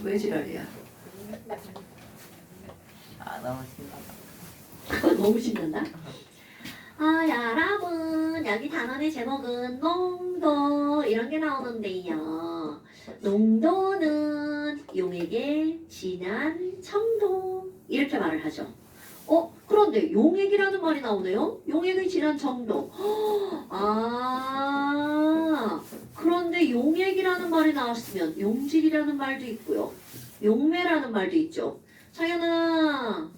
왜 지랄이야? 아 너무 신나다. 너무 신난다? 여러분 여기 단원의 제목은 농도 이런 게 나오는데요. 농도는 용에게 진한 청도 이렇게 말을 하죠. 그런데 용액이라는 말이 나오네요. 용액의 진한 정도. 그런데 용액이라는 말이 나왔으면 용질이라는 말도 있고요. 용매라는 말도 있죠. 창현아,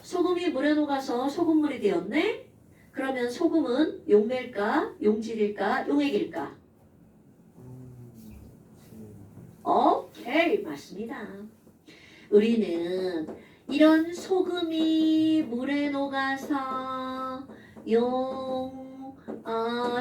소금이 물에 녹아서 소금물이 되었네? 그러면 소금은 용매일까? 용질일까? 용액일까? 오케이, 맞습니다. 우리는 이런 소금이 물에 녹아서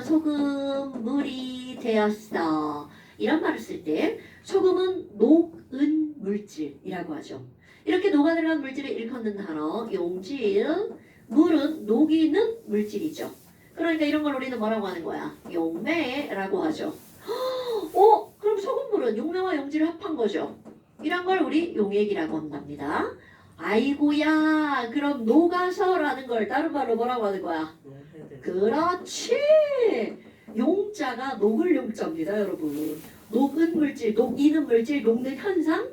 소금물이 되었어. 이런 말을 쓸 때 소금은 녹은 물질이라고 하죠. 이렇게 녹아들어간 물질을 일컫는 단어 용질, 물은 녹이는 물질이죠. 그러니까 이런 걸 우리는 뭐라고 하는 거야? 용매라고 하죠. 그럼 소금물은 용매와 용질을 합한 거죠. 이런 걸 우리 용액이라고 한답니다. 아이고야, 그럼 녹아서라는 걸 다른 말로 뭐라고 하는 거야? 그렇지. 용자가 녹을 용자입니다, 여러분. 녹은 물질, 녹이는 물질, 녹는 현상,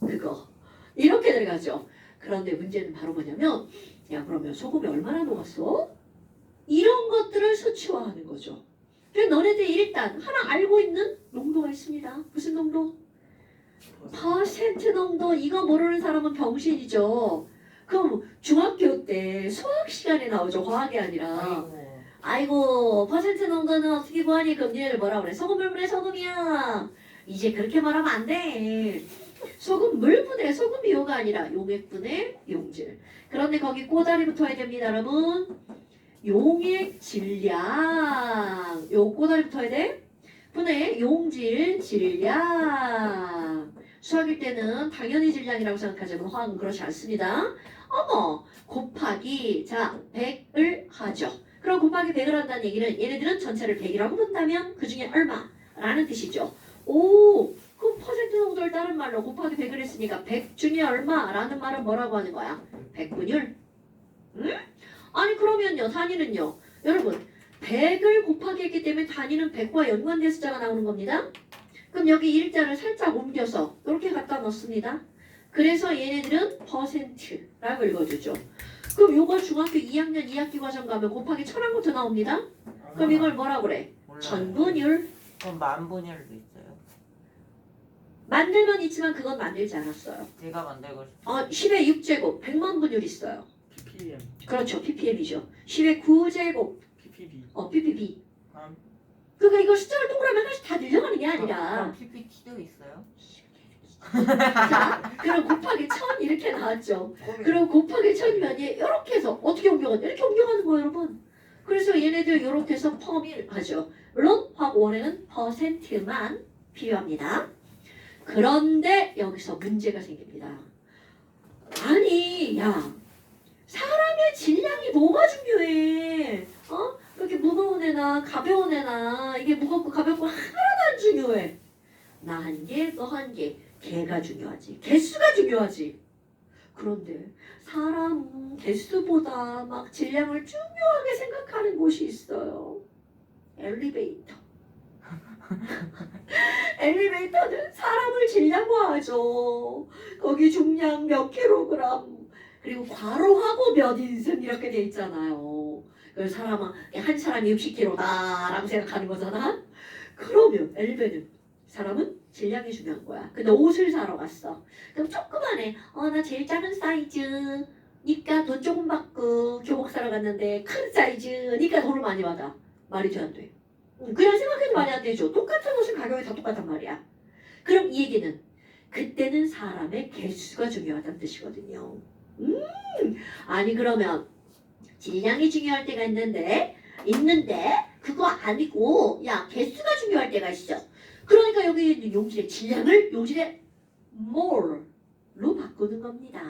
그거. 이렇게 들어가죠. 그런데 문제는 바로 뭐냐면, 야, 그러면 소금이 얼마나 녹았어? 이런 것들을 수치화하는 거죠. 그래서 너네들 일단 하나 알고 있는 농도가 있습니다. 무슨 농도? 퍼센트 농도. 이거 모르는 사람은 병신이죠. 그럼 중학교 때 수학 시간에 나오죠. 과학이 아니라. 아이고 퍼센트 농도는 어떻게 구하니? 그럼 니네들 뭐라 그래? 소금물분의 소금이야. 이제 그렇게 말하면 안 돼. 소금물분의 소금이요가 아니라 용액분의 용질. 그런데 거기 꼬다리 붙어야 됩니다, 여러분. 용액 질량. 요 꼬다리 붙어야 돼. 분의 용질 질량. 수학일 때는 당연히 질량이라고 생각하지만 화학은 그렇지 않습니다. 곱하기 100을 하죠. 그럼 곱하기 100을 한다는 얘기는 얘네들은 전체를 100이라고 본다면 그 중에 얼마라는 뜻이죠. 그럼 퍼센트 농도를 다른 말로 곱하기 100을 했으니까 100 중에 얼마라는 말은 뭐라고 하는 거야? 100분율. 응? 아니 그러면요 단위는요. 여러분 100을 곱하기 했기 때문에 단위는 100과 연관된 숫자가 나오는 겁니다. 그럼 여기 일자를 살짝 옮겨서 이렇게 갖다 넣습니다. 그래서 얘네들은 퍼센트라고 읽어주죠. 그럼 요거 중학교 2학년 2학기 과정 가면 곱하기 1000한부터 나옵니다. 그럼 이걸 뭐라 그래? 전분율. 그럼 만분율도 있어요. 만들면 있지만 그건 만들지 않았어요. 제가 만들고 싶어요. 10의 6제곱 100만 분율 있어요. ppm, 그렇죠. ppm이죠. 10의 9제곱 ppb. ppb. 그러니까 이거 숫자를 동그라미 하나씩 다 늘려가는 게 그럼 아니라 PPT도 있어요? 자, 그럼 곱하기 1000 이렇게 나왔죠. 그럼 곱하기 1000이면 이렇게 해서 어떻게 옮겨가냐? 이렇게 옮겨가는 거예요, 여러분. 그래서 얘네들 이렇게 해서 펌을 하죠. 물론 화학원에는 퍼센트만 필요합니다. 그런데 여기서 문제가 생깁니다. 아니, 야, 사람의 질량이 뭐가 중요해? 그렇게 무거운 애나 가벼운 애나 이게 무겁고 가볍고 하나도 안 중요해. 나 한 개, 너 한 개. 개가 중요하지. 개수가 중요하지. 그런데 사람은 개수보다 막 질량을 중요하게 생각하는 곳이 있어요. 엘리베이터. 엘리베이터는 사람을 질량화하죠. 거기 중량 몇 킬로그램 그리고 괄호하고 몇 인승 이렇게 돼 있잖아요. 그래서 사람은 한 사람이 60kg다라고 생각하는 거잖아. 그러면 엘리베이터는 사람은 질량이 중요한 거야. 근데 옷을 사러 갔어. 그럼 조그만해. 나 제일 작은 사이즈. 니까 돈 조금 받고 교복 사러 갔는데 큰 사이즈. 니까 돈을 많이 받아. 말이 돼 안 돼? 그냥 생각해도 말이 안 되죠. 똑같은 옷은 가격이 다 똑같단 말이야. 그럼 이 얘기는 그때는 사람의 개수가 중요하다는 뜻이거든요. 아니 그러면 질량이 중요할 때가 있는데 그거 아니고 야 개수가 중요할 때가 있어. 그러니까 여기 있는 용질의 질량을 용질의 몰로 바꾸는 겁니다.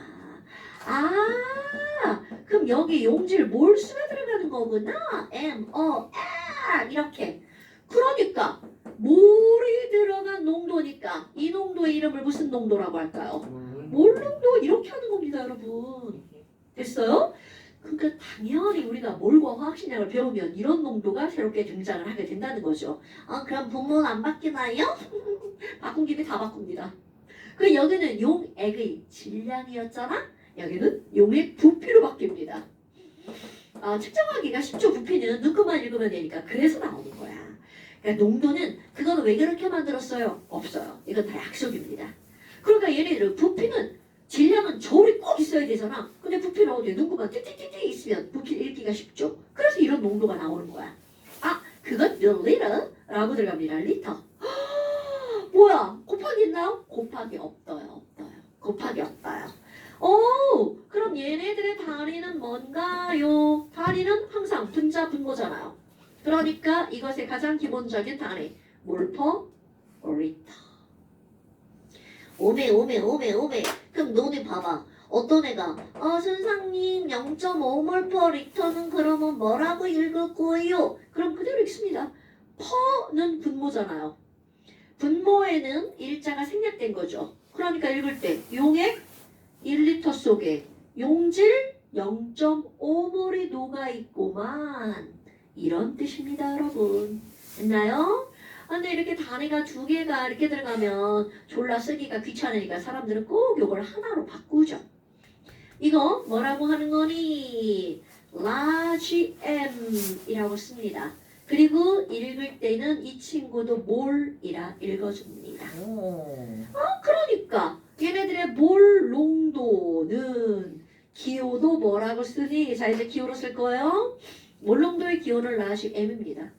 그럼 여기 용질 몰수가 들어가는 거구나. MOL 이렇게. 그러니까 몰이 들어간 농도니까 이 농도의 이름을 무슨 농도라고 할까요? 몰 농도 이렇게 하는 겁니다, 여러분. 됐어요? 그러니까 당연히 우리가 몰과 화학식량을 배우면 이런 농도가 새롭게 등장을 하게 된다는 거죠. 그럼 분모는 안 바뀌나요? 바꾼 김에 다 바꿉니다. 그 여기는 용액의 질량이었잖아? 여기는 용액 부피로 바뀝니다. 측정하기가 쉽죠. 부피는 눈금만 읽으면 되니까. 그래서 나오는 거야. 그러니까 농도는 그거는 왜 그렇게 만들었어요? 없어요. 이건 다 약속입니다. 그러니까 얘네들은 부피는 질량은 저울이 꼭 있어야 되잖아. 근데 부피는 어디에 눈금만 띠띠띠띠 있으면 부피 읽기가 쉽죠. 그래서 이런 농도가 나오는 거야. 그건 milliliter라고 들어갑니다. 리터. 뭐야? 곱하기 있나요? 곱하기 없어요. 곱하기 없어요. 그럼 얘네들의 단위는 뭔가요? 단위는 항상 분자 분모잖아요. 그러니까 이것의 가장 기본적인 단위 몰퍼 리터. 오메. 그럼 너네 봐봐. 어떤 애가 선생님 0.5몰 퍼 리터는 그러면 뭐라고 읽을 거예요? 그럼 그대로 읽습니다. 퍼는 분모잖아요. 분모에는 일자가 생략된 거죠. 그러니까 읽을 때 용액 1리터 속에 용질 0.5몰이 녹아있고만 이런 뜻입니다, 여러분. 됐나요? 근데 이렇게 단위가 두 개가 이렇게 들어가면 졸라 쓰기가 귀찮으니까 사람들은 꼭 이걸 하나로 바꾸죠. 이거 뭐라고 하는 거니? large m이라고 씁니다. 그리고 읽을 때는 이 친구도 몰이라 읽어줍니다. 그러니까 얘네들의 몰 농도는 기호도 뭐라고 쓰니? 자, 이제 기호로 쓸 거예요. 몰 농도의 기호는 large m입니다.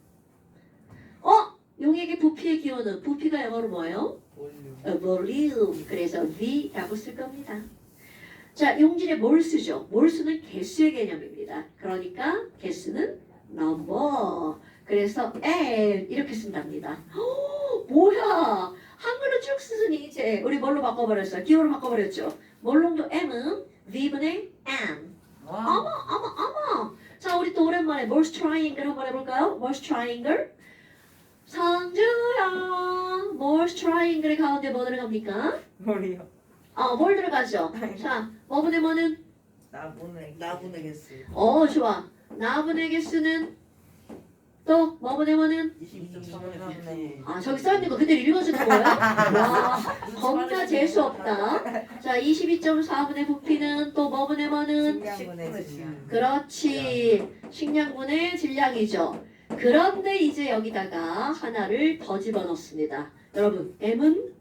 용액의 부피의 기호는 부피가 영어로 뭐예요? 볼륨. 그래서 V라고 쓸 겁니다. 자, 용질의 몰수죠. 몰수는 개수의 개념입니다. 그러니까 개수는 number. 그래서 M 이렇게 쓴답니다. 뭐야? 한글로 쭉 쓰니 이제 우리 뭘로 바꿔버렸어요? 기호로 바꿔버렸죠. 몰농도 M은 V분의 M. 어머. 자, 우리 또 오랜만에 몰스 트라이앵글 한번 해볼까요? 몰스 트라이앵글. 성주야, 몰스 트라이앵글의 가운데 뭐 들어갑니까? 머리요. 뭘 들어가죠? 자, 뭐분의 뭐는? 나분의 개수. 좋아. 나분의 개수는 또 뭐분의 뭐는? 23분의 저기 써있는 거 그대로 읽어주는 거예요? 와, 겁나 재수 없다. 자, 22.4분의 부피는 또 뭐분의 뭐는? 식량분의 질량. 그렇지. 식량분의 질량이죠. 그런데 이제 여기다가 하나를 더 집어넣습니다. 여러분, M은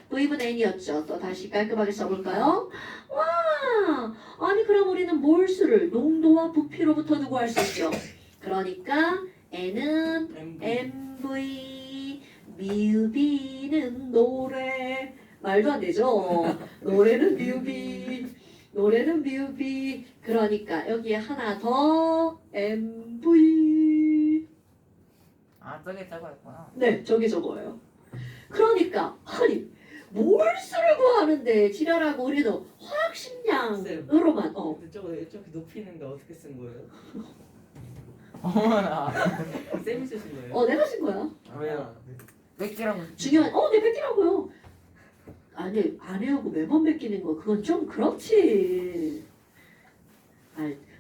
V분의 N이었죠. 또 다시 깔끔하게 써볼까요? 와! 아니 그럼 우리는 몰수를 농도와 부피로부터 누구 할 수 있죠? 그러니까 N은 MV, 뮤비는 노래. 말도 안 되죠? 노래는 뮤비. 그러니까 여기에 하나 더 MV. 저게 저거였구나. 네, 저거예요. 그러니까 아니 몰수를 구하는데 지랄하고 우리는 화학식량으로만 근데 저렇게 높이는 거 어떻게 쓴 거예요? 어머나. 쌤이 쓰신 거예요? 내가 쓴 거야. 왜요? 뺏기라고. 중요한 내 뺏기라고요. 아니 안 해오고 매번 뺏기는 거 그건 좀 그렇지.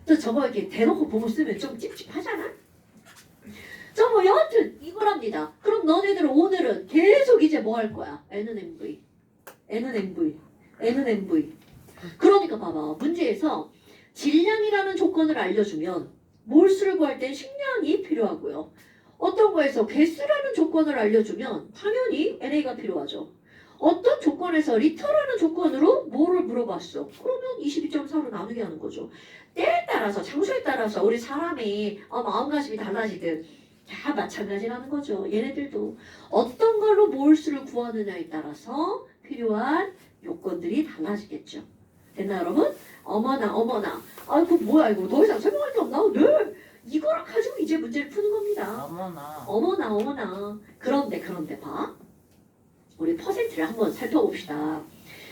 또 저거 이렇게 대놓고 보고 쓰면 좀 찝찝하잖아. 뭐 여하튼 이거랍니다. 그럼 너네들은 오늘은 계속 이제 뭐 할 거야? N은 MV. 그러니까 봐봐. 문제에서 질량이라는 조건을 알려주면 몰수를 구할 땐 식량이 필요하고요. 어떤 거에서 개수라는 조건을 알려주면 당연히 NA가 필요하죠. 어떤 조건에서 리터라는 조건으로 뭐를 물어봤어? 그러면 22.4로 나누게 하는 거죠. 때에 따라서 장소에 따라서 우리 사람이 마음가짐이 달라지듯 다 마찬가지라는 거죠. 얘네들도 어떤 걸로 몰수를 구하느냐에 따라서 필요한 요건들이 달라지겠죠. 됐나 여러분? 어머나. 아이고 뭐야 이거 더 이상 설명할 게 없나? 네. 이거를 가지고 이제 문제를 푸는 겁니다. 어머나. 그런데 봐. 우리 퍼센트를 한번 살펴봅시다.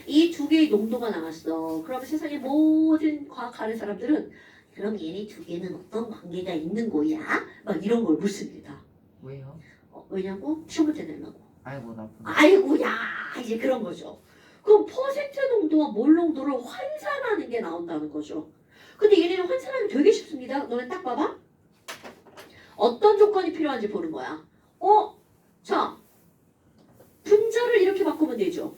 이 두 개의 농도가 나왔어. 그러면 세상의 모든 과학하는 사람들은 그럼 얘네 두 개는 어떤 관계가 있는 거야? 막 이런 걸 묻습니다. 왜요? 왜냐고? 시험 문제 내려고. 아이고 나쁜. 아이고야 이제 그런 거죠. 그럼 퍼센트 농도와 몰 농도를 환산하는 게 나온다는 거죠. 근데 얘네는 환산하기 되게 쉽습니다. 너네 딱 봐봐. 어떤 조건이 필요한지 보는 거야. 자 분자를 이렇게 바꾸면 되죠.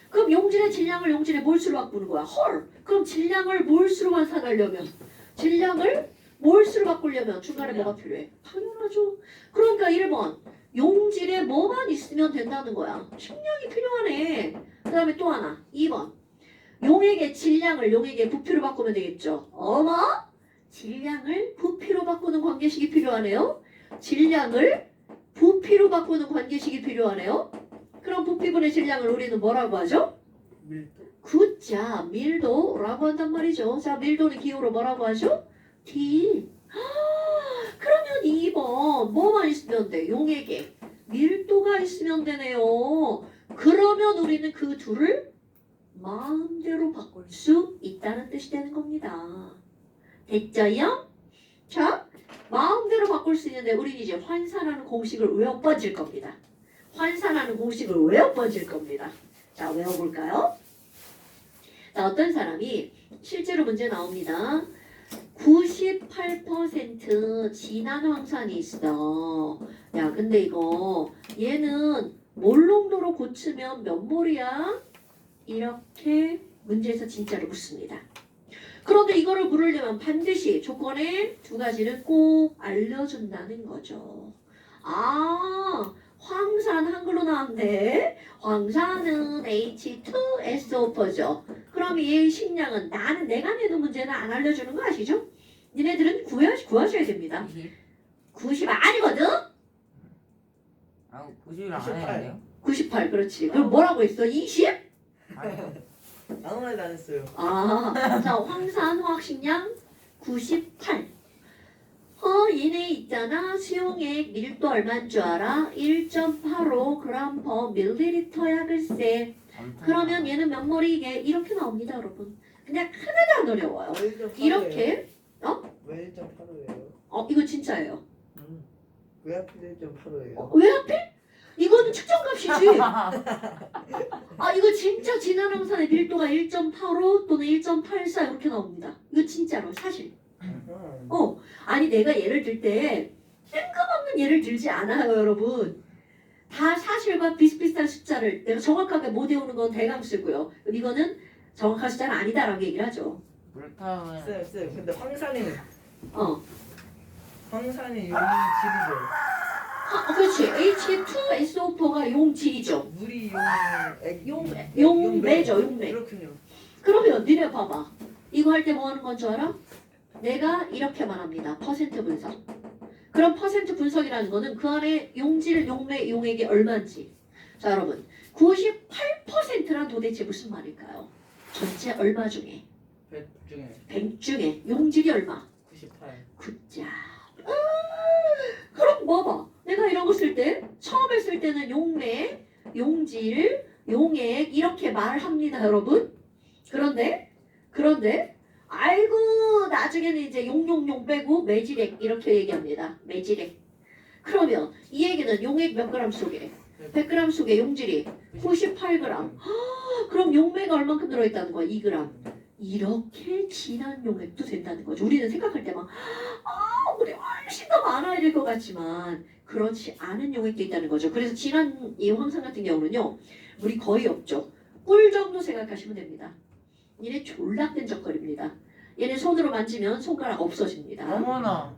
그럼 용질의 질량을 용질의 몰수로 바꾸는 거야. 헐. 그럼 질량을 몰수로 환산하려면 질량을 몰수로 바꾸려면 중간에 뭐가 필요해? 당연하죠. 그러니까 1번 용질에 뭐만 있으면 된다는 거야. 식량이 필요하네. 그 다음에 또 하나 2번 용액의 질량을 용액의 부피로 바꾸면 되겠죠. 어머? 질량을 부피로 바꾸는 관계식이 필요하네요. 질량을 부피로 바꾸는 관계식이 필요하네요. 그럼 부피분의 질량을 우리는 뭐라고 하죠? 밀도. 굿자 밀도라고 한단 말이죠. 자 밀도는 기호로 뭐라고 하죠? D. 그러면 2번 뭐만 있으면 돼? 용액에 밀도가 있으면 되네요. 그러면 우리는 그 둘을 마음대로 바꿀 수 있다는 뜻이 되는 겁니다. 됐죠요? 자 마음대로 바꿀 수 있는데 우리는 이제 환산하는 공식을 외워 번질 겁니다. 환산하는 공식을 외워 번질 겁니다. 자 외워볼까요? 자 어떤 사람이 실제로 문제 나옵니다. 98% 진한 황산이 있어. 야 근데 이거 얘는 몰 농도로 고치면 몇 몰이야? 이렇게 문제에서 진짜로 묻습니다. 그런데 이거를 물으려면 반드시 조건에 두 가지를 꼭 알려준다는 거죠. 아 황산 한글로 나왔네. 황산은 H2SO4죠. 그럼 얘의 식량은 나는 내가 내는 문제는 안 알려주는 거 아시죠? 니네들은 구하셔야 됩니다. 90 아니거든? 아 90을 안 했는데요? 98 그렇지. 그럼 뭐라고 했어? 20? 아니요. 아무 말도 안 했어요. 자 황산 화학식량 98. 얘네 있잖아. 수용액 밀도 얼마인 줄 알아? 1.85g/ml야 글쎄. 그러면 얘는 몇 몰이게 이렇게 나옵니다 여러분. 그냥 하나도 안 어려워요. 왜 1.85예요? 이렇게 왜 1.85예요? 이거 진짜예요. 왜 하필 1.85예요? 왜 하필? 이거는 측정값이지. 이거 진짜 진한 황산의 밀도가 1.85 또는 1.84 이렇게 나옵니다. 이거 진짜로 사실. 아니 내가 예를 들 때 뜬금없는 예를 들지 않아요 여러분. 다 사실과 비슷비슷한 숫자를 내가 정확하게 못 외우는 건 대강 쓰고요. 이거는 정확한 숫자는 아니다라고 얘기를 하죠. 물타면 쌤, 근데 황산이 어. 황산이 용질이죠. 그렇지. H2SO4가 용질이죠. 물이 용매죠, 용매. 그렇군요. 그러면 니네 봐봐. 이거 할 때 뭐 하는 건 줄 알아? 내가 이렇게만 합니다. 퍼센트 분석. 그럼 퍼센트 분석이라는 거는 그 안에 용질, 용매, 용액이 얼마인지. 자 여러분 98%란 도대체 무슨 말일까요? 전체 얼마 중에? 100 중에 100 중에 용질이 얼마? 98. 굿자. 그럼 뭐 봐. 내가 이런 거 쓸 때 처음에 쓸 때는 용매, 용질, 용액 이렇게 말합니다 여러분. 그런데 아이고 나중에는 이제 용용용 빼고 매질액 이렇게 얘기합니다. 매질액. 그러면 이 얘기는 용액 몇 그램 속에 100g 속에 용질이 98g. 그럼 용매가 얼만큼 들어있다는 거야? 2g. 이렇게 진한 용액도 된다는 거죠. 우리는 생각할 때 막 우리 훨씬 더 많아야 될 것 같지만 그렇지 않은 용액도 있다는 거죠. 그래서 진한 이 황산 같은 경우는요. 물이 거의 없죠. 꿀 정도 생각하시면 됩니다. 얘네 졸라 끈적거립니다. 얘네 손으로 만지면 손가락 없어집니다. 어머나.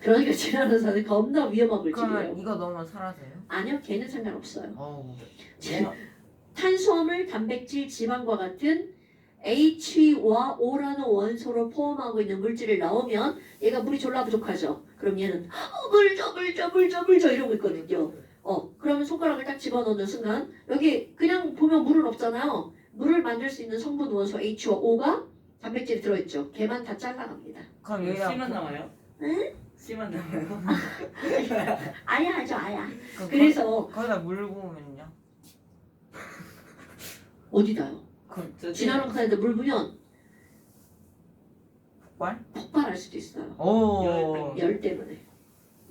그러니까 진한 황산은 겁나 위험한 그러면 물질이에요. 이거 넣으면 사라져요? 아니요, 걔는 상관없어요. 어우. 탄수화물, 단백질, 지방과 같은 H와 O라는 원소를 포함하고 있는 물질을 넣으면 얘가 물이 졸라 부족하죠. 그럼 얘는 물 줘 이러고 있거든요. 그러면 손가락을 딱 집어넣는 순간 여기 그냥 보면 물은 없잖아요. 물을 만들 수 있는 성분 원소 H와 O가 단백질이 들어있죠. 걔만 다 잘라갑니다. 그럼 여기다 C만 남아요? 응? C만 남아요? 아야죠 아야. 그래서 거기다 물 부으면요? 어디다요? 진한 황산에다 물 부으면 폭발? 폭발할 수도 있어요. 오. 열 때문에.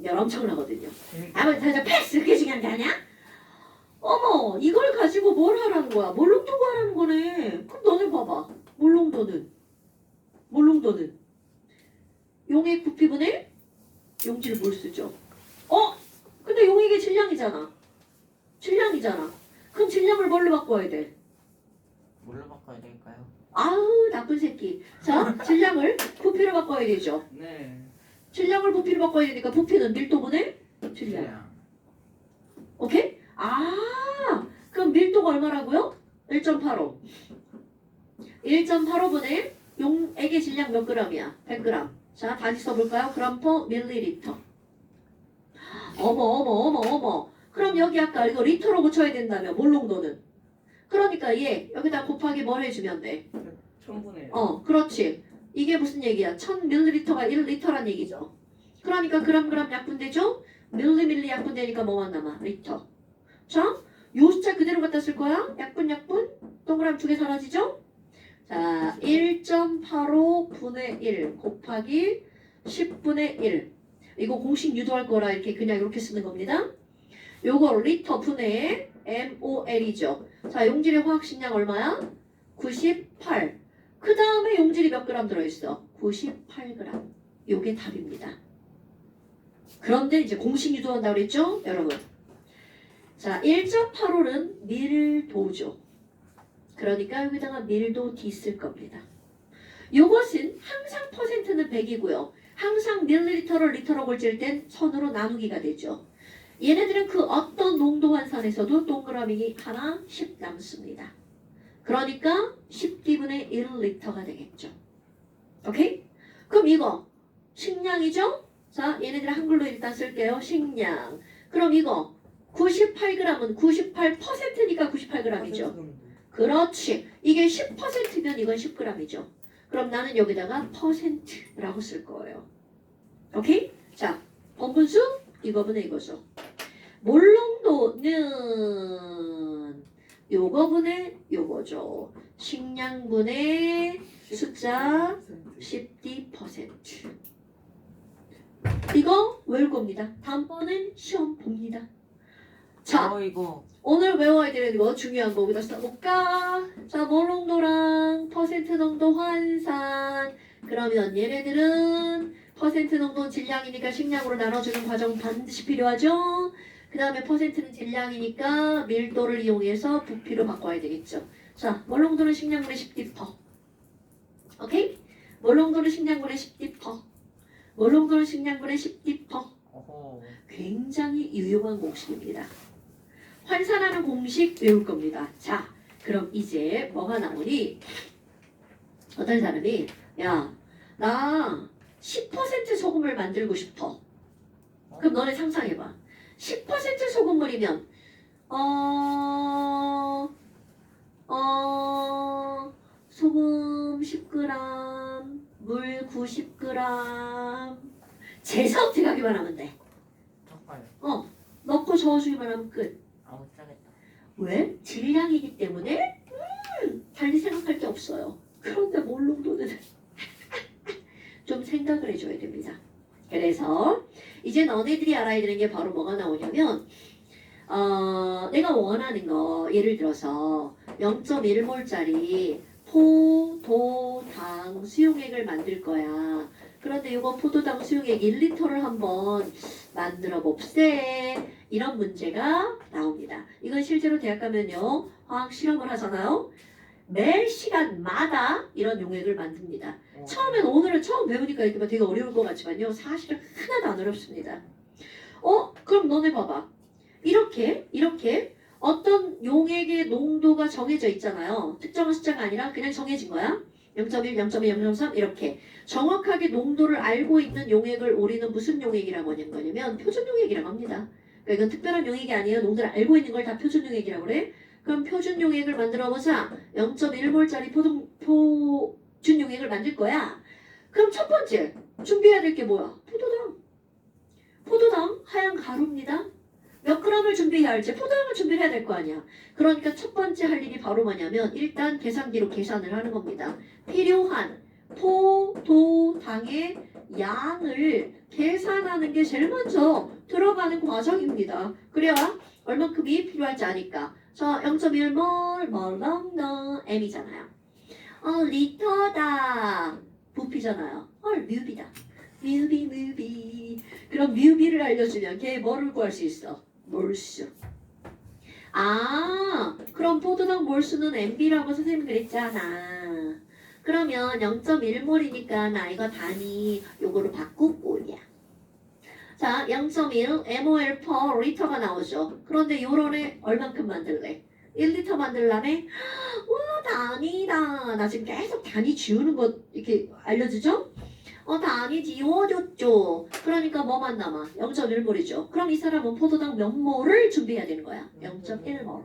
열 엄청나거든요. 재밌겠다. 아버지 살짝 패스 그게 중요한 게 아니야? 어머 이걸 가지고 뭘 하라는 거야? 몰롱도구 하라는 거네. 그럼 너네 봐봐. 몰롱도는 용액 부피분의 용질을 뭘 쓰죠? 근데 용액의 질량이잖아. 그럼 질량을 뭘로 바꿔야 돼? 뭘로 바꿔야 될까요? 아우 나쁜 새끼. 자 질량을 부피로 바꿔야 되죠. 네. 질량을 부피로 바꿔야 되니까 부피는 밀도분의 질량. 그냥. 오케이? 그럼 밀도가 얼마라고요? 1.85. 1.85분의 용액의 질량 몇 g이야? 100g. 자, 다시 써볼까요? 그램 퍼 밀리리터. 어머. 그럼 여기 아까 이거 리터로 고쳐야 된다며, 몰롱도는. 그러니까 얘 여기다 곱하기 뭘 해주면 돼? 1000분의 그렇지. 이게 무슨 얘기야? 1000ml가 1리터란 얘기죠. 그러니까 그램 약분되죠? 밀리 약분되니까 뭐만 남아? 리터. 자, 요 숫자 그대로 갖다 쓸 거야. 약분 동그라미 2개 사라지죠? 자, 1.85분의 1 곱하기 10분의 1. 이거 공식 유도할 거라 이렇게 그냥 이렇게 쓰는 겁니다. 요거 리터 분의 MOL이죠. 자, 용질의 화학식량 얼마야? 98. 그 다음에 용질이 몇 그램 들어있어? 98g. 요게 답입니다. 그런데 이제 공식 유도한다고 그랬죠? 여러분. 자, 1.85는 밀도죠. 그러니까 여기다가 밀도 D 쓸 겁니다. 요것은 항상 퍼센트는 100이고요. 항상 밀리리터를 리터로 골질 땐 선으로 나누기가 되죠. 얘네들은 그 어떤 농도 환산에서도 동그라미 하나 10 남습니다. 그러니까 10D분의 1리터가 되겠죠. 오케이? 그럼 이거 식량이죠? 자, 얘네들 한글로 일단 쓸게요. 식량. 그럼 이거 98g은 98%니까 98g이죠. 그렇지. 이게 10%면 이건 10g이죠. 그럼 나는 여기다가 퍼센트라고 쓸 거예요. 오케이? 자, 번분수 이거분의 이거죠. 몰롱도는 요거분의 요거죠. 식량분의 숫자 10D%. 이거 외울 겁니다. 다음번엔 시험 봅니다. 자, 이거 오늘 외워야 되는 거 중요한 거 여기다 써볼까? 자, 몰롱도랑 퍼센트 농도 환산. 그러면 얘네들은 퍼센트 농도 질량이니까 식량으로 나눠주는 과정 반드시 필요하죠? 그 다음에 퍼센트는 질량이니까 밀도를 이용해서 부피로 바꿔야 되겠죠. 자, 몰롱도는 식량분의 10D%. 오케이? 몰롱도는 식량분의 10D%. 몰롱도는 식량분의 10D%. 어허. 굉장히 유용한 공식입니다. 환산하는 공식 외울 겁니다. 자, 그럼 이제 뭐가 나오니? 어떤 사람이 야, 나 10% 소금을 만들고 싶어. 그럼 너네 상상해봐. 10% 소금물이면 소금 10g, 물 90g. 재서 어떻게 하기만 하면 돼. 젓갈. 넣고 저어주기만 하면 끝. 아우 짜겠다. 왜? 질량이기 때문에 달리 생각할 게 없어요. 그런데 몰롱도는 좀 생각을 해줘야 됩니다. 그래서 이제 너네들이 알아야 되는 게 바로 뭐가 나오냐면 내가 원하는 거 예를 들어서 0.1몰짜리 포도당 수용액을 만들 거야. 그런데 이거 포도당 수용액 1리터를 한번 만들어 봅세. 이런 문제가 나옵니다. 이건 실제로 대학 가면요. 화학 실험을 하잖아요. 매 시간마다 이런 용액을 만듭니다. 처음엔 오늘은 처음 배우니까 이렇게 되게 어려울 것 같지만요. 사실은 하나도 안 어렵습니다. 그럼 너네 봐봐. 이렇게 어떤 용액의 농도가 정해져 있잖아요. 특정한 숫자가 아니라 그냥 정해진 거야. 0.1, 0.2, 0.3 이렇게 정확하게 농도를 알고 있는 용액을 우리는 무슨 용액이라고 하는 거냐면 표준 용액이라고 합니다. 그러니까 이건 특별한 용액이 아니에요. 농도를 알고 있는 걸 다 표준 용액이라고 그래. 그럼 표준 용액을 만들어 보자. 0.1몰짜리 표준 용액을 만들 거야. 그럼 첫 번째 준비해야 될 게 뭐야? 포도당 하얀 가루입니다. 몇 g을 준비해야 할지 포도당을 준비해야 될 거 아니야. 그러니까 첫 번째 할 일이 바로 뭐냐면 일단 계산기로 계산을 하는 겁니다. 필요한 포도당의 양을 계산하는 게 제일 먼저 들어가는 과정입니다. 그래야 얼만큼이 필요할지 아니까. 자, 0.1몰 몰랑당 m이잖아요. 리터다. 부피잖아요. 뮤비다. 뮤비. 그럼 뮤비를 알려주면 걔 뭐를 구할 수 있어? 몰수. 그럼 포도당 몰수는 MB라고 선생님이 그랬잖아. 그러면 0.1몰이니까 나 이거 단위 요거로 바꾸고야. 자, 0.1 mol per 리터가 나오죠. 그런데 요런에 얼만큼 만들래? 1리터 만들라면 와 단위다. 나 지금 계속 단위 지우는 거 이렇게 알려주죠? 단위 지워줬죠. 그러니까 뭐만 남아? 0.1몰이죠. 그럼 이 사람은 포도당 몇 몰을 준비해야 되는 거야? 0.1몰. 오,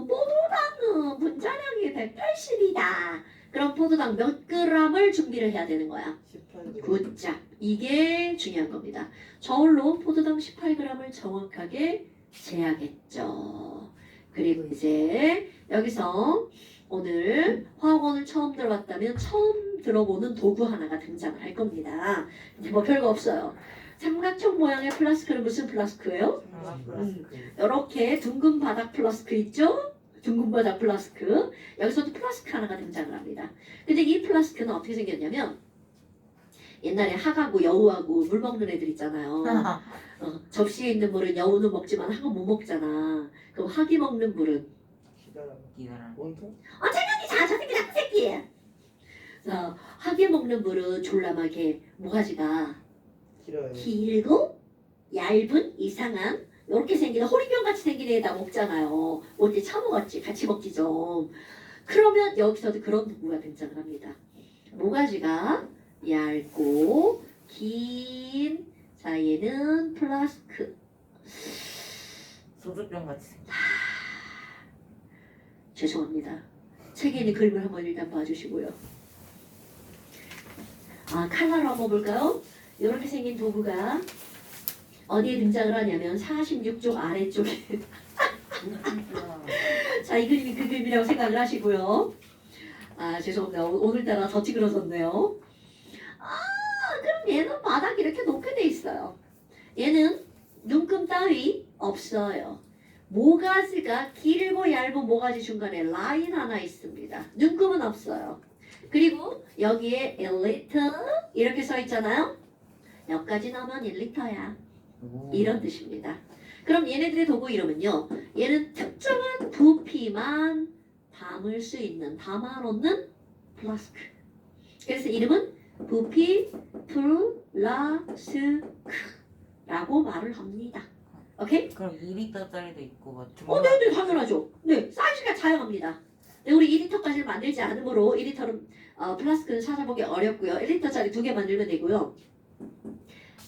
포도당은 분자량이 180이다. 그럼 포도당 몇 g을 준비를 해야 되는 거야? 18g. 굿잡. 이게 중요한 겁니다. 저울로 포도당 18g을 정확하게 재야겠죠. 그리고 이제 여기서 오늘 화학원을 처음 들어봤다면 처음 들어보는 도구 하나가 등장을 할 겁니다. 근데 뭐 별거 없어요. 삼각형 모양의 플라스크는 무슨 플라스크예요? 이렇게 둥근 바닥 플라스크 있죠? 둥근 바닥 플라스크. 여기서도 플라스크 하나가 등장을 합니다. 근데 이 플라스크는 어떻게 생겼냐면 옛날에 학하고 여우하고 물 먹는 애들 있잖아요. 접시에 있는 물은 여우는 먹지만 학은 못 먹잖아. 그럼 학이 먹는 물은 기다란. 원통? 자, 저 새끼 나쁜 새끼. 자, 학이 먹는 물은 졸라하게 모가지가 길어요. 길고 얇은 이상한 이렇게 생긴 호리병 같이 생긴 애에다 먹잖아요. 언제 처먹었지? 같이 먹지 좀. 그러면 여기서도 그런 도구가 등장을 합니다. 모가지가 얇고 긴. 자, 얘는 플라스크. 소주병 같이 생긴. 죄송합니다. 책에 있는 그림을 한번 일단 봐주시고요. 칼라로 한번 볼까요? 이렇게 생긴 도구가 어디에 등장을 하냐면 46쪽 아래쪽에. 자, 이 그림이 그 그림이라고 생각을 하시고요. 죄송합니다. 오늘따라 더 찌그러졌네요. 그럼 얘는 바닥이 이렇게 높게 돼 있어요. 얘는 눈금 따위 없어요. 모가지가 길고 얇은 모가지 중간에 라인 하나 있습니다. 눈금은 없어요. 그리고 여기에 1리터 이렇게 써 있잖아요. 여기까지 넣으면 1리터야. 이런 뜻입니다. 그럼 얘네들의 도구 이름은요. 얘는 특정한 부피만 담을 수 있는, 담아놓는 플라스크. 그래서 이름은 부피 플라스크라고 말을 합니다. 오케이? 그럼 2리터짜리도 있고 뭐 네, 당연하죠. 네, 사이즈가 다양합니다. 네, 우리 2리터까지는 만들지 않으므로 2리터는 플라스크는 찾아보기 어렵고요. 1리터짜리 2개 만들면 되고요.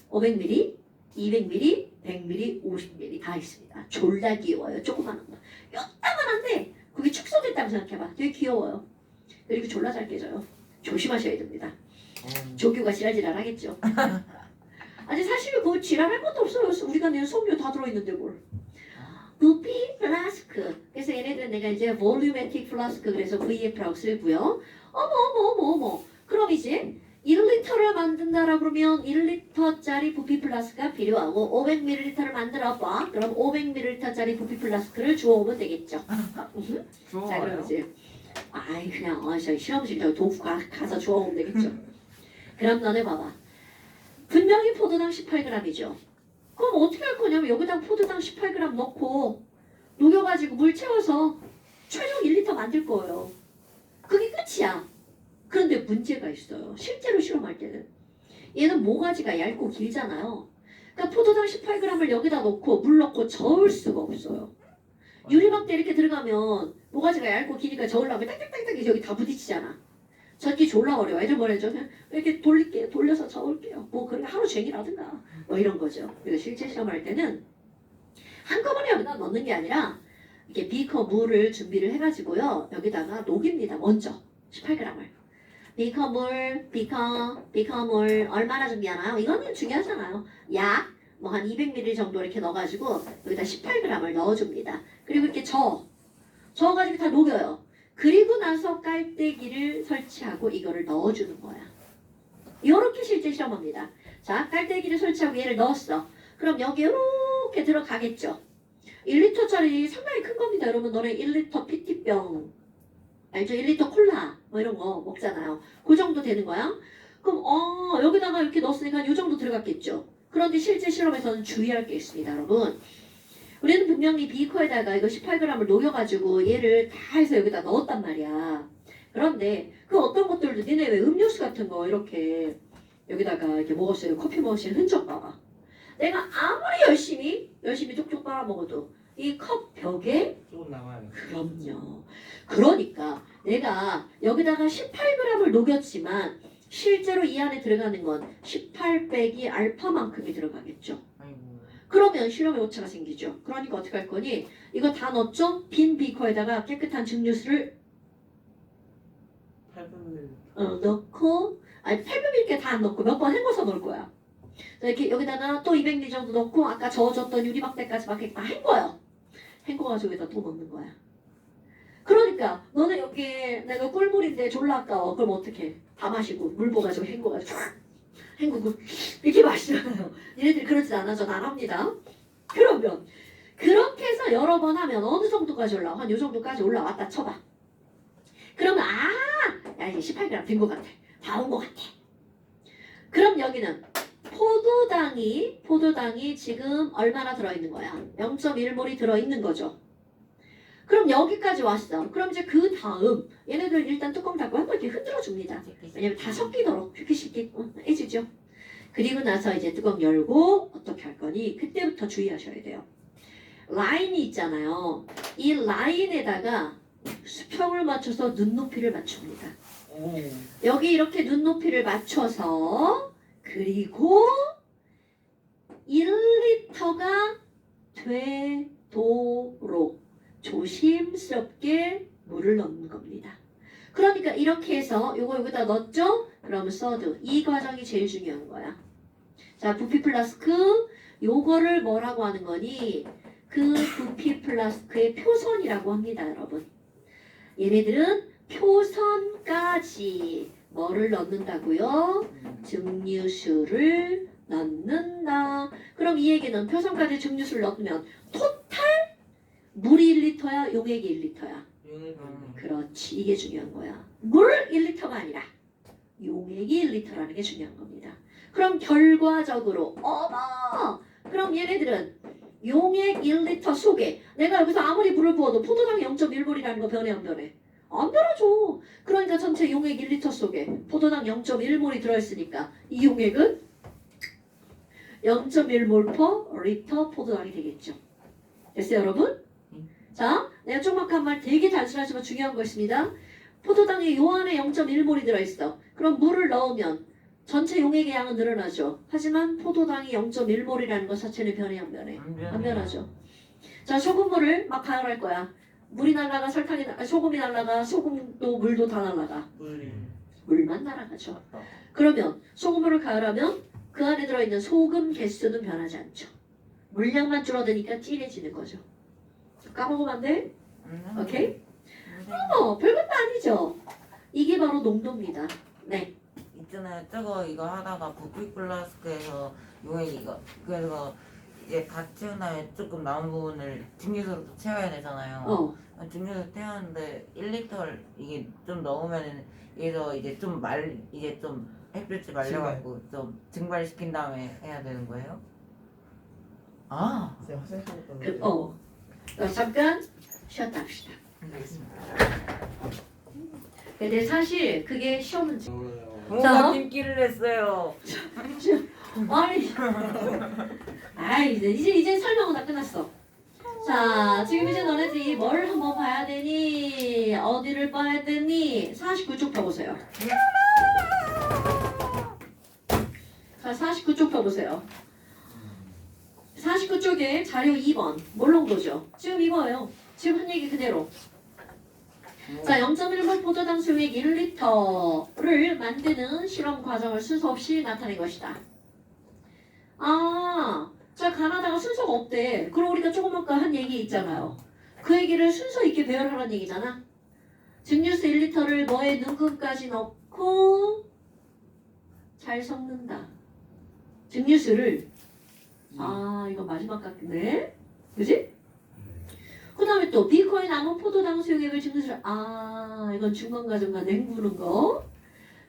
500ml, 200ml, 100ml, 50ml 다 있습니다. 졸라 귀여워요. 조그마한 거. 요따만한데 그게 축소됐다고 생각해봐. 되게 귀여워요. 그리고 졸라 잘 깨져요. 조심하셔야 됩니다. 조교가 지랄지랄 하겠죠. 아니 사실 그거 지랄할 것도 없어요. 우리가 내는 수업료 다 들어있는데 뭘. 부피 플라스크. 그래서 얘네들은 내가 이제 볼루메틱 플라스크 그래서 VF라고 쓰고요. 어머. 그럼 이제 1리터를 만든다라 그러면 1리터짜리 부피 플라스크가 필요하고 500ml를 만들어봐. 그럼 500ml짜리 부피 플라스크를 주워오면 되겠죠. 자 그럼 이제 그냥 저 실험실 도구 가서 주워오면 되겠죠. 그럼 너네 봐봐. 분명히 포도당 18g이죠. 그럼 어떻게 할 거냐면 여기다 포도당 18g 넣고 녹여가지고 물 채워서 최종 1리터 만들 거예요. 그게 끝이야. 그런데 문제가 있어요. 실제로 실험할 때는. 얘는 모가지가 얇고 길잖아요. 그러니까 포도당 18g을 여기다 넣고 물 넣고 저을 수가 없어요. 유리막대 이렇게 들어가면 모가지가 얇고 기니까 저으려면 딱딱딱딱 여기 다 부딪히잖아. 저기 졸라 어려워. 애들 뭐래죠? 그냥 이렇게 돌릴게요. 돌려서 저을게요. 뭐 그런 하루 종일 하든가. 뭐 이런 거죠. 그래서 실제 시험할 때는 한꺼번에 여기다 넣는 게 아니라 이렇게 비커 물을 준비를 해가지고요. 여기다가 녹입니다. 먼저 18g을. 비커 물 얼마나 준비하나요? 이거는 중요하잖아요. 약 뭐 한 200ml 정도 이렇게 넣어가지고 여기다 18g을 넣어줍니다. 그리고 이렇게 저어가지고 다 녹여요. 그리고 나서 깔때기를 설치하고 이거를 넣어주는 거야. 이렇게 실제 실험합니다. 자, 깔때기를 설치하고 얘를 넣었어. 그럼 여기 이렇게 들어가겠죠. 1리터짜리 상당히 큰 겁니다. 여러분 너네 1리터 PT병 알죠? 1리터 콜라 뭐 이런 거 먹잖아요. 그 정도 되는 거야. 그럼 여기다가 이렇게 넣었으니까 이 정도 들어갔겠죠. 그런데 실제 실험에서는 주의할 게 있습니다. 여러분 우리는 분명히 비커에다가 이거 18g을 녹여가지고 얘를 다 해서 여기다 넣었단 말이야. 그런데 그 어떤 것들도 니네 왜 음료수 같은 거 이렇게 여기다가 이렇게 먹었어요. 커피 먹으신 흔적 봐봐. 내가 아무리 열심히 쪽쪽 빨아 먹어도 이 컵 벽에 조금 남아요. 그럼요. 그러니까 내가 여기다가 18g을 녹였지만 실제로 이 안에 들어가는 건 18 빼기 알파만큼이 들어가겠죠. 아이고. 그러면 실험에 오차가 생기죠. 그러니까 어떻게 할 거니? 이거 다 넣었죠? 빈 비커에다가 깨끗한 증류수를 8분의 넣고 8분 이렇게 다 안 넣고 몇 번 헹궈서 넣을 거야. 이렇게 여기다가 또 200ml 정도 넣고 아까 저어줬던 유리막대까지 막 이렇게 다 헹궈요. 헹궈가지고 여기다 또 넣는 거야. 그러니까 너네 여기 내가 꿀물인데 졸라 아까워. 그럼 어떡해? 다 마시고 물 부어가지고 헹궈가지고 헹구고 이렇게 마시잖아요. 얘네들이 그러지 않아서 난 합니다. 그러면 그렇게 해서 여러 번 하면 어느 정도까지 올라와? 한 요 정도까지 올라왔다 쳐봐. 그러면 야 이제 18g 된 것 같아. 다 온 것 같아. 그럼 여기는 포도당이 지금 얼마나 들어있는 거야? 0.1몰이 들어있는 거죠. 그럼 여기까지 왔어. 그럼 이제 그 다음 얘네들 일단 뚜껑 닫고 한번 이렇게 흔들어 줍니다. 왜냐면 다 섞이도록 쉽게 해주죠. 그리고 나서 이제 뚜껑 열고 어떻게 할 거니? 그때부터 주의하셔야 돼요. 라인이 있잖아요. 이 라인에다가 수평을 맞춰서 눈높이를 맞춥니다. 오. 여기 이렇게 눈높이를 맞춰서 그리고 1리터가 되도록 조심스럽게 물을 넣는 겁니다. 그러니까 이렇게 해서 요거 여기다 넣었죠? 그러면 서드. 이 과정이 제일 중요한 거야. 자, 부피 플라스크 요거를 뭐라고 하는 거니? 그 부피 플라스크의 표선이라고 합니다, 여러분. 얘네들은 표선까지 뭐를 넣는다고요? 증류수를 넣는다. 그럼 이 얘기는 표선까지 증류수를 넣으면 토탈 물이 1리터야, 용액이 1리터야. 그렇지, 이게 중요한 거야. 물 1리터가 아니라 용액이 1리터라는 게 중요한 겁니다. 그럼 결과적으로 그럼 얘네들은 용액 1리터 속에 내가 여기서 아무리 물을 부어도 포도당 0.1몰이라는 거 변해 안 변해? 안 변하죠. 그러니까 전체 용액 1리터 속에 포도당 0.1몰이 들어있으니까 이 용액은 0.1몰 per 리터 포도당이 되겠죠. 됐어요 여러분? 자, 내가 조그맣게 말 되게 단순하지만 중요한 거 있습니다. 포도당에 요 안에 0.1몰이 들어있어. 그럼 물을 넣으면 전체 용액의 양은 늘어나죠. 하지만 포도당이 0.1몰이라는 것 자체는 변해 안 변해? 안 변하죠. 자, 소금물을 막 가열할 거야. 물이 날라가 소금이 날라가 소금도 물도 다 날라가. 물만 날아가죠. 그러면 소금물을 가열하면 그 안에 들어있는 소금 개수는 변하지 않죠. 물량만 줄어드니까 진해지는 거죠. 까먹으면 안 돼? 오케이? 별것도 아니죠. 이게 바로 농도입니다. 네. 있잖아요. 이거 하다가 부피 플라스크에서 용액 이거 그래서 이제 다 채운 다음에 조금 남은 부분을 증류수로 또 채워야 되잖아요. 증류수 채웠는데 1리터를 이게 좀 넣으면 얘서 이제 좀 햇볕이 말려갖고 좀 증발시킨 다음에 해야 되는 거예요? 잠깐 쉬었다 합시다. 알겠습니다. 근데 사실 그게 시험 문제. 뭔가 팀끼를 냈어요. 이제 설명은 다 끝났어. 자, 지금 이제 너네들이 뭘 한번 봐야 되니? 어디를 봐야 되니? 49쪽 펴보세요. 자, 49쪽 펴보세요. 49쪽에 자료 2번 몰롱도죠. 지금 이거예요. 지금 한 얘기 그대로. 자, 0.1몰 포도당 수액 1리터를 만드는 실험 과정을 순서 없이 나타낸 것이다. 자, 가나다가 순서가 없대. 그럼 우리가 조금 아까 한 얘기 있잖아요. 그 얘기를 순서 있게 배열하라는 얘기잖아. 증류수 1리터를 뭐에 누구까지 넣고 잘 섞는다. 증류수를 이거 마지막 같네. 그지? 그 다음에 또 비커에 남은 포도당 수용액을 증류수를 이건 중간 과정과 냉구는 거.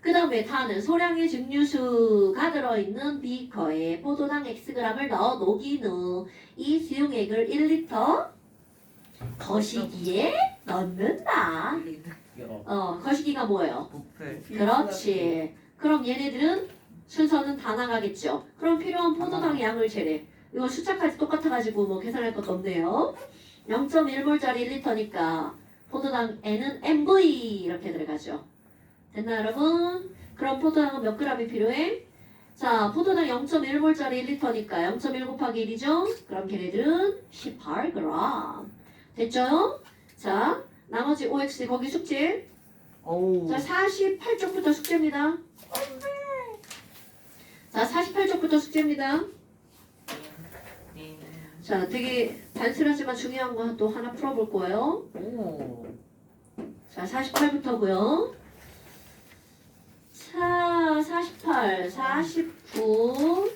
그 다음에 다는 소량의 증류수가 들어있는 비커에 포도당 Xg을 넣어 녹인 후 이 수용액을 1리터 거시기에 넣는다. 거시기가 뭐예요? 부풀. 그렇지. 그럼 얘네들은 순서는 다 나가겠죠. 그럼 필요한 포도당 양을 재래. 이거 숫자까지 똑같아가지고 뭐 계산할 것도 없네요. 0.1몰짜리 1리터니까 포도당 N은 MV 이렇게 들어가죠. 됐나 여러분? 그럼 포도당은 몇 g이 필요해? 자, 포도당 0.1몰짜리 1리터니까 0.1 곱하기 1이죠? 그럼 걔네들은 18g. 됐죠? 자, 나머지 OX 거기 숙제. 오. 자, 48쪽부터 숙제입니다. 자, 48쪽부터 숙제입니다. 네. 자, 되게 단순하지만 중요한 거 또 하나 풀어볼 거예요. 오. 자, 48부터고요. 자, 48, 49.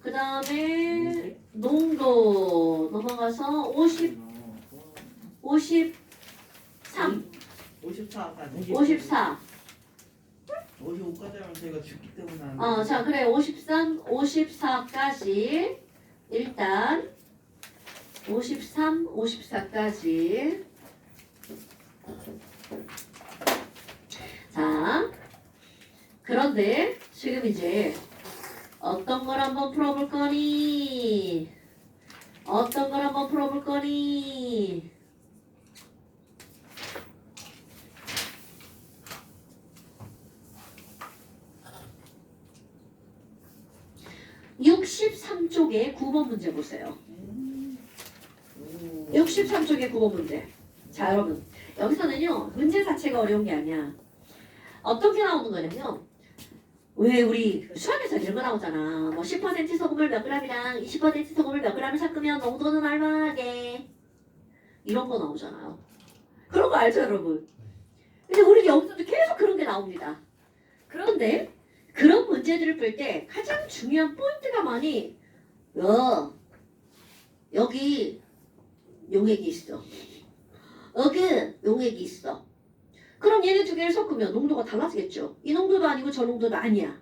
그 다음에 농도 넘어가서 50, 53, 54까지. 54. 55까지 하면 저희가 죽기 때문에 안 돼요. 자, 그래. 53, 54까지. 일단 53, 54까지. 자, 그런데 지금 이제 어떤 걸 한번 풀어볼 거니? 어떤 걸 한번 풀어볼 거니? (63쪽에) 9번 문제 보세요. 63쪽에 9번 문제. 자, 여러분. 여기서는요, 문제 자체가 어려운 게 아니야. 어떻게 나오는 거냐면, 왜 우리 수학에서 이런 거 나오잖아. 뭐 10% 소금을 몇 g이랑 20% 소금을 몇 g을 섞으면 농도는 얼마게? 이런 거 나오잖아요. 그런 거 알죠, 여러분? 근데 우리 여기서도 계속 그런 게 나옵니다. 그런데 그런 문제들을 풀 때 가장 중요한 포인트가 많이 여기 용액이 있어. 여기 용액이 있어. 그럼 얘네 두 개를 섞으면 농도가 달라지겠죠. 이 농도도 아니고 저 농도도 아니야.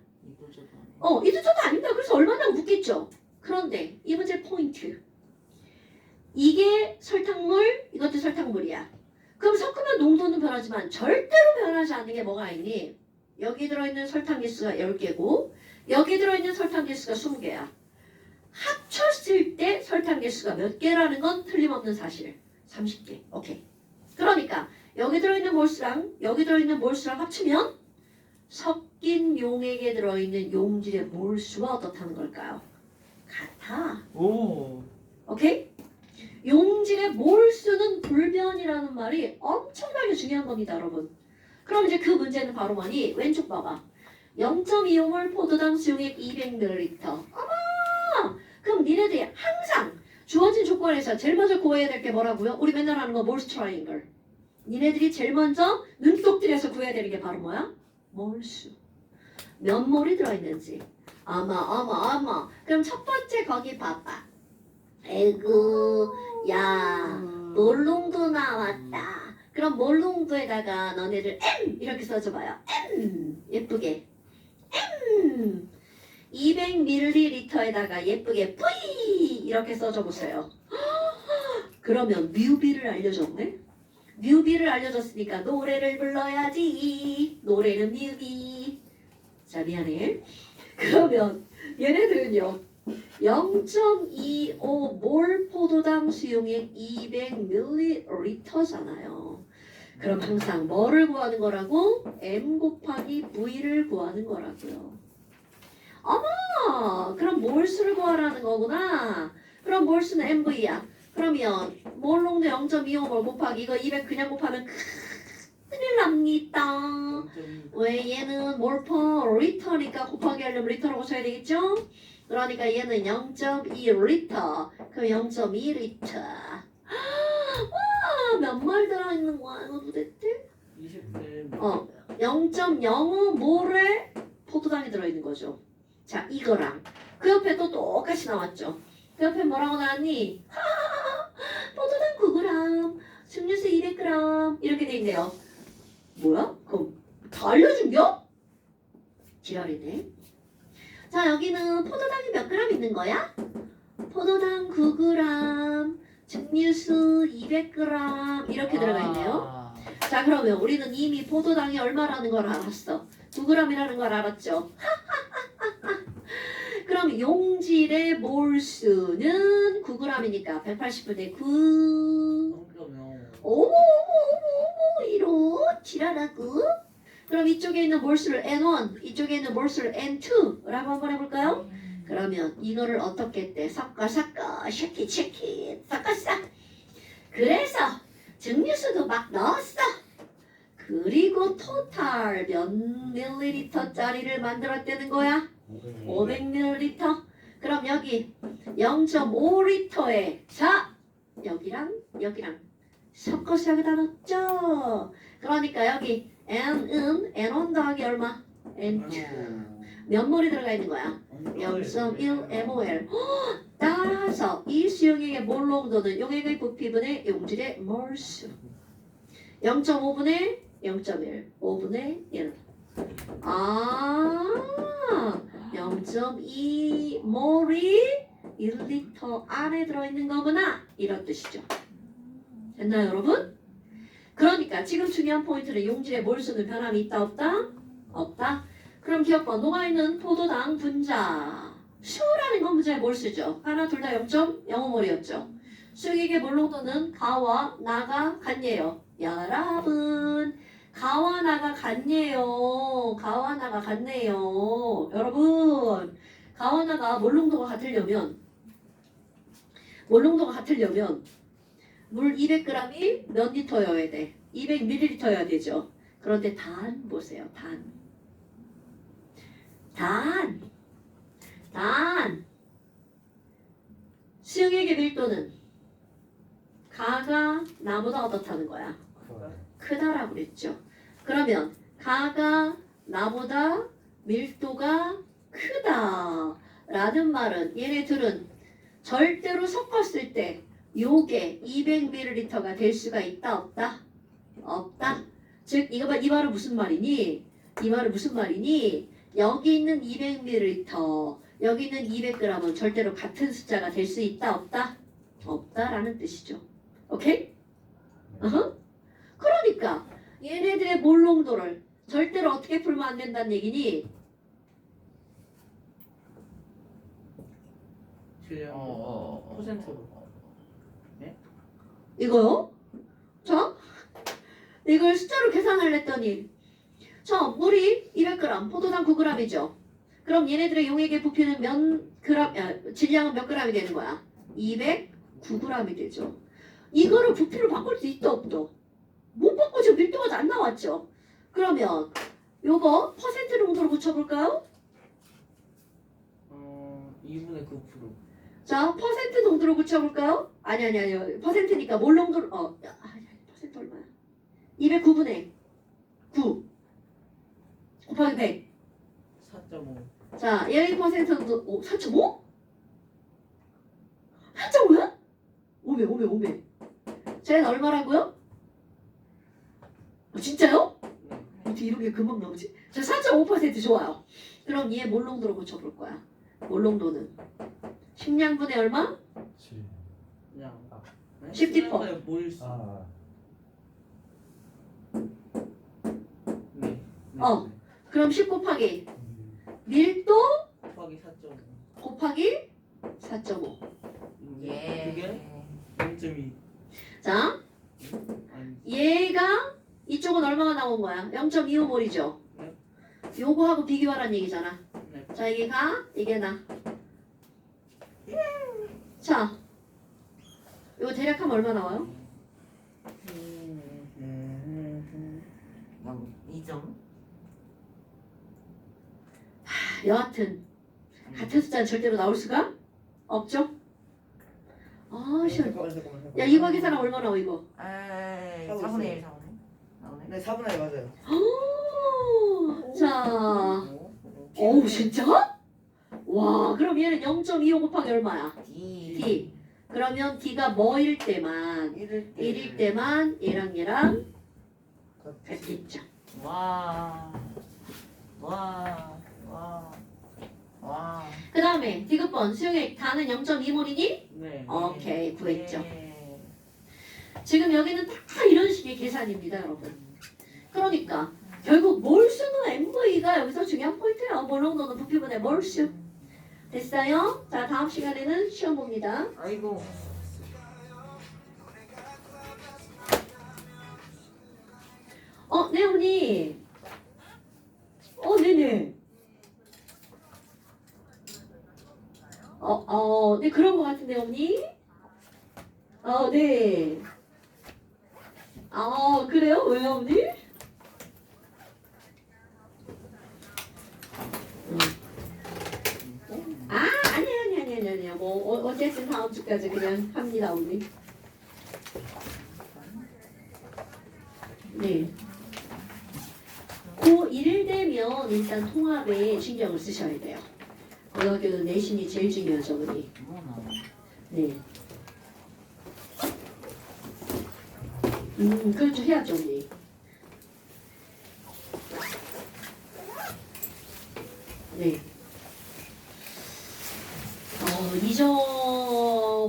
이도 저도 아닙니다. 그래서 얼마나 묻겠죠. 그런데 이 문제 포인트. 이게 설탕물, 이것도 설탕물이야. 그럼 섞으면 농도는 변하지만 절대로 변하지 않는 게 뭐가 있니? 여기 들어있는 설탕 개수가 10개고 여기 들어있는 설탕 개수가 20개야. 합쳤을 때 설탕 개수가 몇 개라는 건 틀림없는 사실. 30개. 오케이. 그러니까 여기 들어있는 몰수랑 여기 들어있는 몰수랑 합치면 섞인 용액에 들어있는 용질의 몰수가 어떻다는 걸까요? 같아. 오. 오케이? 용질의 몰수는 불변이라는 말이 엄청나게 중요한 겁니다, 여러분. 그럼 이제 그 문제는 바로 뭐니? 왼쪽 봐봐. 0.25몰 포도당 수용액 200ml. 어머! 그럼 니네들이 항상 주어진 조건에서 제일 먼저 구해야 될 게 뭐라고요? 우리 맨날 하는 거 몰수 트라이앵글. 니네들이 제일 먼저 눈독 들여서 구해야 되는 게 바로 뭐야? 몰수. 몇 몰이 들어있는지. 어머. 그럼 첫 번째 거기 봐봐. 에구, 야, 몰농도 나왔다. 그럼 몰농도에다가 너네들 M 이렇게 써줘봐요. M 예쁘게. M 200ml에다가 예쁘게 V 이렇게 써줘보세요. 그러면 뮤비를 알려줬네. 뮤비를 알려줬으니까 노래를 불러야지. 노래는 뮤비. 자, 미안해. 그러면 얘네들은요 0.25몰 포도당 수용액 200ml잖아요. 그럼 항상 뭐를 구하는 거라고? M 곱하기 V를 구하는 거라고요. 어머! 그럼 몰수를 구하라는 거구나. 그럼 몰수는 MV야. 그러면 몰농도 0.25몰 곱하기 이거 200 그냥 곱하면 큰일 납니다. 왜 얘는 몰퍼 리터니까 곱하기 하려면 리터라고 써야 되겠죠? 그러니까 얘는 0.2리터. 그럼 0.2리터. 와, 몇 몰 들어있는 거야 이거 도대체? 20대. 0.05몰에 포도당이 들어있는 거죠. 자, 이거랑 그 옆에 또 똑같이 나왔죠. 그 옆에 뭐라고 나왔니? 포도당 9g, 증류수 200g 이렇게 돼 있네요. 뭐야? 그럼 다 알려준겨? 지랄이네. 자, 여기는 포도당이 몇 그램 있는 거야? 포도당 9g, 증류수 200g 이렇게 들어가 있네요. 자, 그러면 우리는 이미 포도당이 얼마라는 걸 알았어. 9g이라는 걸 알았죠. 그럼 용질의 몰수는 9g이니까 180분의 9. 어머, 이로 지랄하고. 그럼 이쪽에 있는 몰수를 N1, 이쪽에 있는 몰수를 N2라고 한번 해볼까요? 그러면 이거를 어떻게 했대? 섞어, 쉐킷, 섞었어. 그래서 증류수도 막 넣었어. 그리고 토탈 몇 밀리리터짜리를 만들었다는 거야? 500ml. 그럼 여기 0.5리터에 자 여기랑 섞어서 여기다 넣었죠. 그러니까 여기 N은 N1 더하기 얼마? N2 몇 몰이 들어가 있는 거야? 0.1 mol. 따라서 이 수용액의 몰 농도는 용액의 부피분의 용질의 몰수 0.5분의 0.1 5분의 1. 0.2 몰이 1리터 안에 들어있는 거구나 이런 뜻이죠. 됐나요 여러분? 그러니까 지금 중요한 포인트는 용질의 몰수는 변함이 있다 없다? 없다. 그럼 기억봐. 녹아있는 포도당 분자 수라는 건 분자의 몰수죠. 하나 둘 다 0.05몰이었죠. 수액의 몰농도는 가와 나가 같네요. 여러분 가와 나가 같네요. 가와 나가 같네요. 여러분 가와 나가 몰농도가 같으려면 물 200g이 몇 리터여야 돼? 200ml여야 되죠. 그런데 단 보세요. 단 수용액의 밀도는 가가 나보다 어떻다는 거야? 크다라고 그랬죠. 그러면 가가 나보다 밀도가 크다라는 말은 얘네들은 절대로 섞었을 때 요게 200ml가 될 수가 있다 없다? 없다. 즉 이 말은 무슨 말이니? 여기 있는 200ml 여기 있는 200g은 절대로 같은 숫자가 될 수 있다 없다? 없다라는 뜻이죠. 오케이? 그러니까 얘네들의 몰 농도를 절대로 어떻게 풀면 안 된다는 얘기니? 퍼센트로. 이거요? 자, 이걸 숫자로 계산을 했더니 자, 물이 200g, 포도당 9g이죠. 그럼 얘네들의 용액의 부피는 질량은 몇 g이 되는 거야? 209g이 되죠. 이거를 부피로 바꿀 수 있다 없다? 못 바꾸죠. 밀도가 안 나왔죠. 그러면 요거 퍼센트 농도로 붙여볼까요? 2분의 9%. 자, 퍼센트 농도로 붙여볼까요? 아니. 퍼센트니까 몰 농도로 퍼센트 얼마야? 209분의 9 곱하기 100. 4.5. 자, 얘의 퍼센트도 4.5? 4.5야? 오메. 쟤는 얼마라고요? 진짜요? 어떻게 이런 게 금방 나오지? 자, 4.5% 좋아요. 그럼 얘 몰 농도로 고쳐볼 거야. 몰 농도는 식량분의 얼마? 7. 그냥 10%. 몰수. 네. 그럼 10 곱하기 밀도 곱하기 4.5. 곱하기 4.5. 그게 0.2. 자, 아니. 얘가 이쪽은 얼마가 나온 거야? 0.25몰이죠. 네. 요거하고 비교하라는 얘기잖아. 네. 자, 이게 가, 이게 나. 자, 이거 대략하면 얼마 나와요? 2점? 여하튼 같은 숫자는 절대로 나올 수가 없죠? 시원. 잠깐만. 야, 이거 계산하면 얼마 나와 이거? 4분의 1 나오네. 네, 4분의 1 맞아요. 자, 어우 진짜? 와 그럼 얘는 0.25 곱하기 얼마야? D D. 그러면 D가 뭐일 때만 1일 때만 얘랑 같겠죠. 와. 와. 와. 와. 그 다음에 디귿번 수용액 다는 0.2몰이니? 네. 오케이 구했죠. 네. 지금 여기는 다 이런 식의 계산입니다 여러분. 그러니까 결국 몰수는 MV가 여기서 중요한 포인트예요. 몰롱도는 부피분의 몰수. 됐어요? 자 다음 시간에는 시험 봅니다. 아이고. 네 언니. 네네. 네 그런 것 같은데 언니. 네. 그래요? 왜요 언니? 아니야. 뭐 어쨌든 다음 주까지 그냥 합니다 우리. 네. 고1 되면 일단 통합에 신경을 쓰셔야 돼요. 고등학교는 내신이 제일 중요하죠 우리. 네. 그렇죠 해야죠 우리. 네.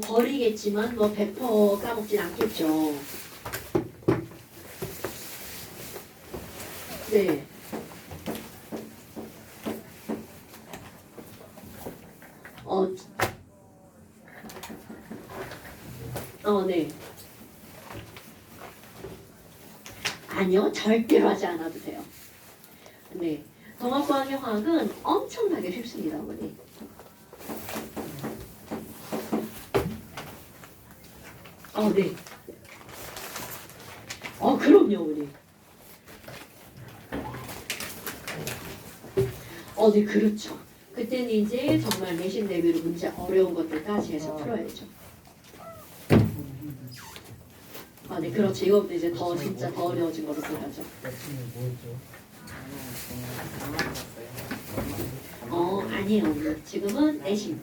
잊어버리겠지만 뭐 100% 까먹진 않겠죠. 네. 네. 아니요, 절대로 하지 않아도 돼요. 네. 동학과학의 화학은 엄청나게 쉽습니다, 어머니. 네. 그럼요, 어머니. 네, 그렇죠. 그때는 이제 정말 내신 대비로 문제 어려운 것들까지 해서 풀어야죠. 네, 그렇죠. 이것도 이제 더 진짜 더 어려워진 거로 들어가죠. 아침에 뭐였죠? 아니에요, 어머니. 지금은 내신.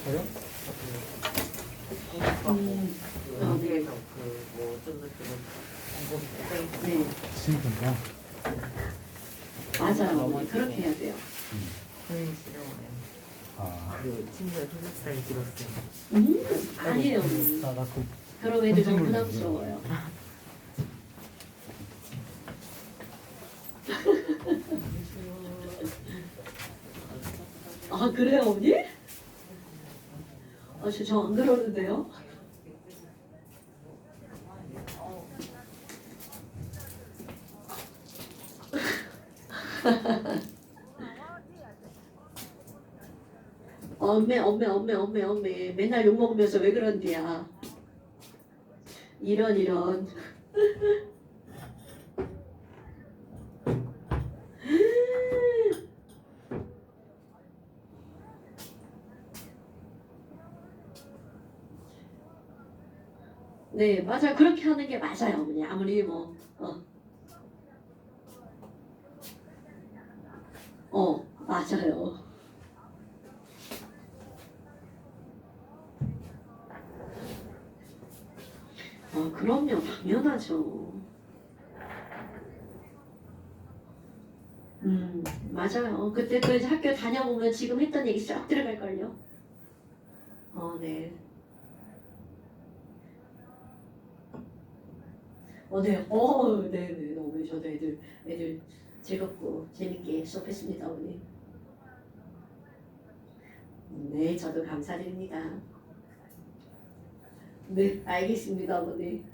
저요? 네. 네. 친구인가? 맞아요, 어머니. 그렇게 해야 돼요. 아, 그 친구의 소속살이 길었어요. 아니에요, 어머니. 나 그, 그럼 애들 좀 선생님을 부담스러워요. 그래요, 어머니? 저 안 그러는데요? 엄매. 맨날 욕먹으면서 왜 그런디야. 이런. 네, 맞아요. 그렇게 하는 게 맞아요, 어머니. 아무리 뭐, 맞아요. 그럼요. 당연하죠. 맞아요. 그때 그 학교 다녀보면 지금 했던 얘기 싹 들어갈걸요. 네. 네. 네네. 너무 저도 애들 즐겁고 재밌게 수업했습니다, 어머니. 네, 저도 감사드립니다. 네, 알겠습니다, 어머니.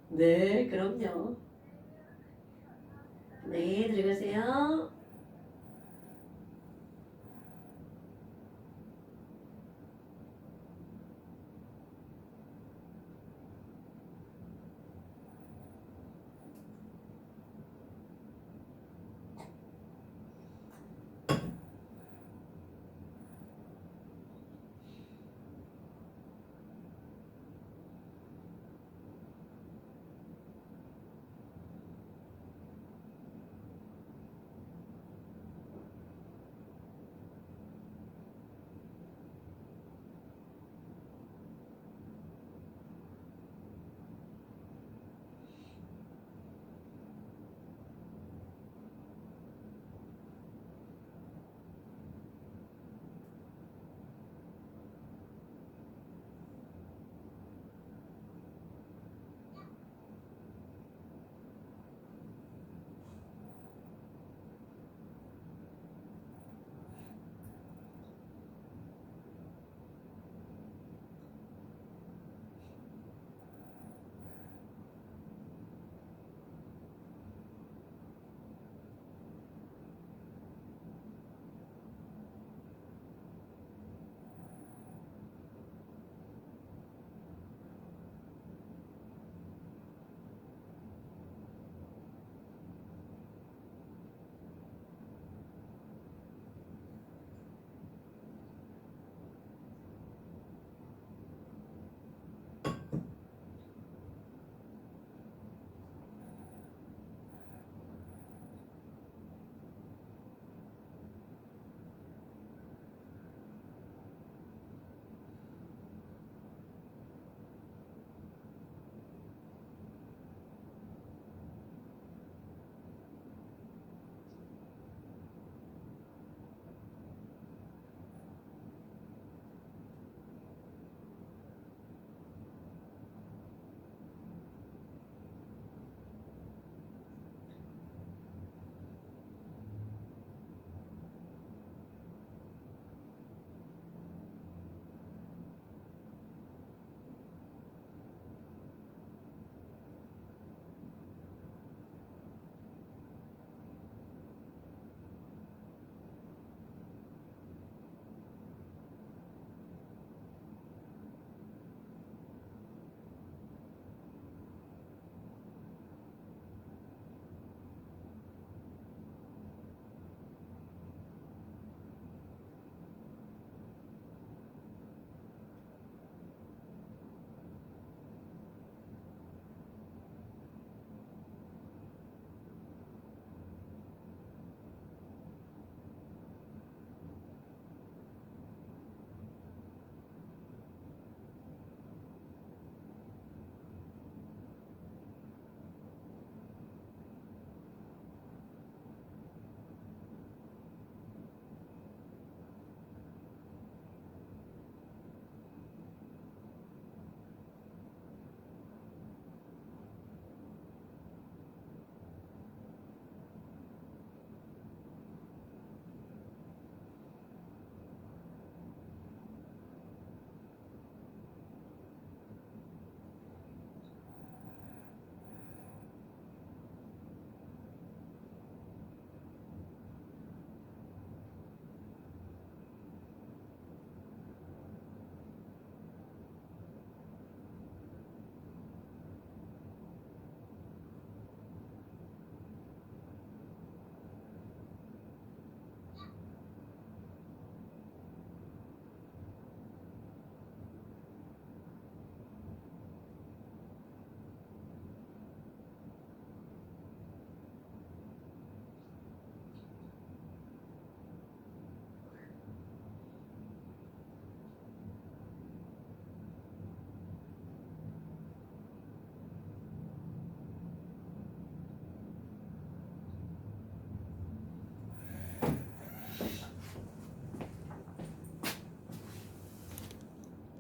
네, 그럼요. 네, 들어가세요.